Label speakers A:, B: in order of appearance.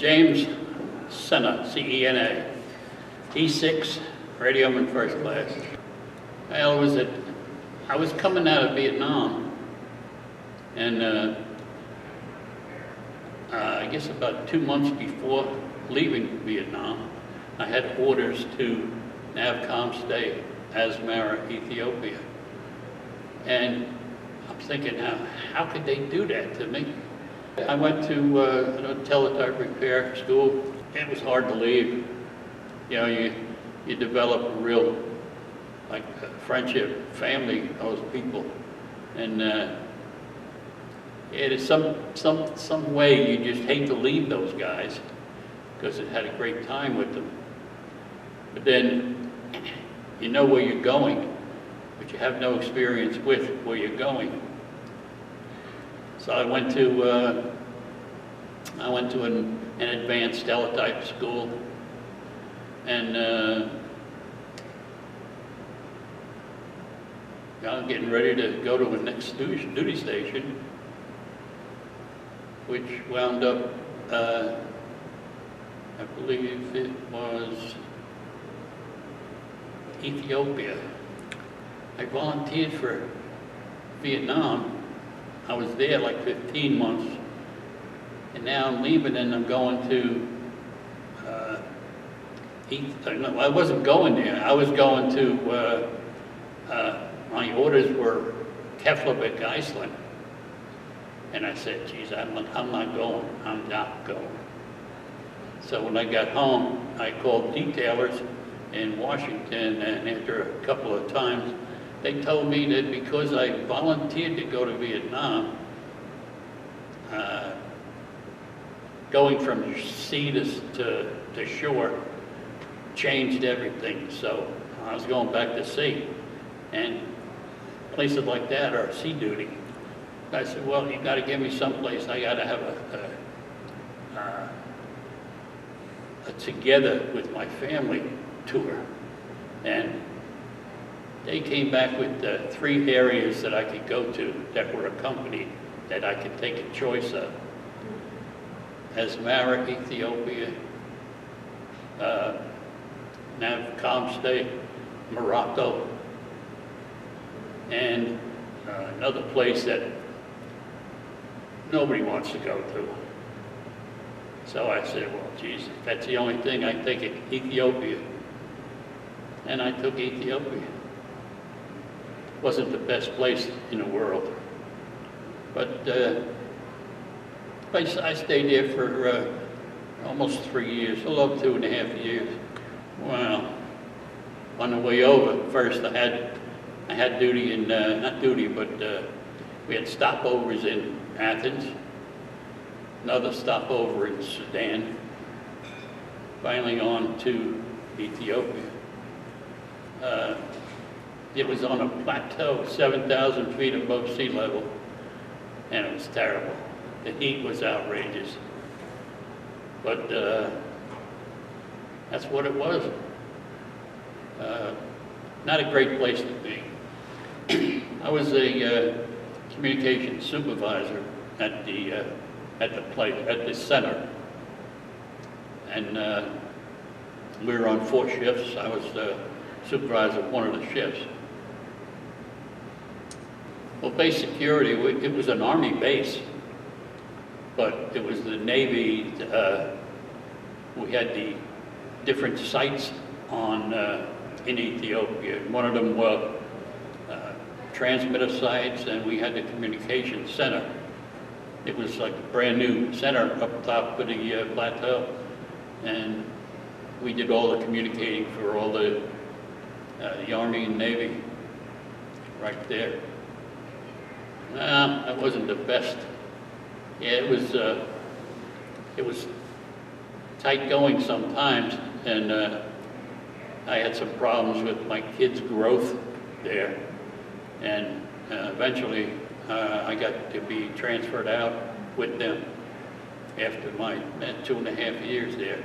A: James Cena, C-E-N-A, E6, radioman first class. Well, I was coming out of Vietnam, and I guess about 2 months before leaving Vietnam, I had orders to NAVCOM stay, Asmara, Ethiopia. And I'm thinking, how could they do that to me? I went to Teletype repair school. It was hard to leave. You know, you develop a real, like, friendship, family, those people. And it is some way you just hate to leave those guys because it had a great time with them. But then you know where you're going, but you have no experience with where you're going. So I went to an advanced Teletype school, and I'm getting ready to go to the next duty station, which wound up, I believe it was Ethiopia. I volunteered for Vietnam. I was there like 15 months, and now I'm leaving and I'm going to, no, I wasn't going there. I was going to, my orders were Keflavik, Iceland. And I said, geez, I'm not going. I'm not going. So when I got home, I called detailers in Washington, and after a couple of times, they told me that because I volunteered to go to Vietnam, going from sea to shore changed everything. So I was going back to sea, and places like that are sea duty. I said, well, you got to give me someplace. I got to have a together with my family tour. And they came back with 3 areas that I could go to that were accompanied, that I could take a choice of. Asmara, Ethiopia, NAVCOM stay, Morocco, and another place that nobody wants to go to. So I said, well, geez, that's the only thing I take it, Ethiopia. And I took Ethiopia. Wasn't the best place in the world, but I stayed there for almost 3 years, a little 2.5 years. Well, on the way over, first I had duty in, not duty, but we had stopovers in Athens, another stopover in Sudan, finally on to Ethiopia. It was on a plateau 7,000 feet above sea level, and it was terrible. The heat was outrageous, but that's what it was. Not a great place to be. I was a communications supervisor at the center, and we were on 4 shifts. I was the supervisor of one of the shifts. Well, base security, it was an Army base, but it was the Navy. We had the different sites on in Ethiopia. One of them were transmitter sites, and we had the communications center. It was like a brand new center up top of the plateau, and we did all the communicating for all the Army and Navy right there. That wasn't the best. Yeah, it was tight going sometimes, and I had some problems with my kids' growth there, and eventually I got to be transferred out with them after my 2.5 years there.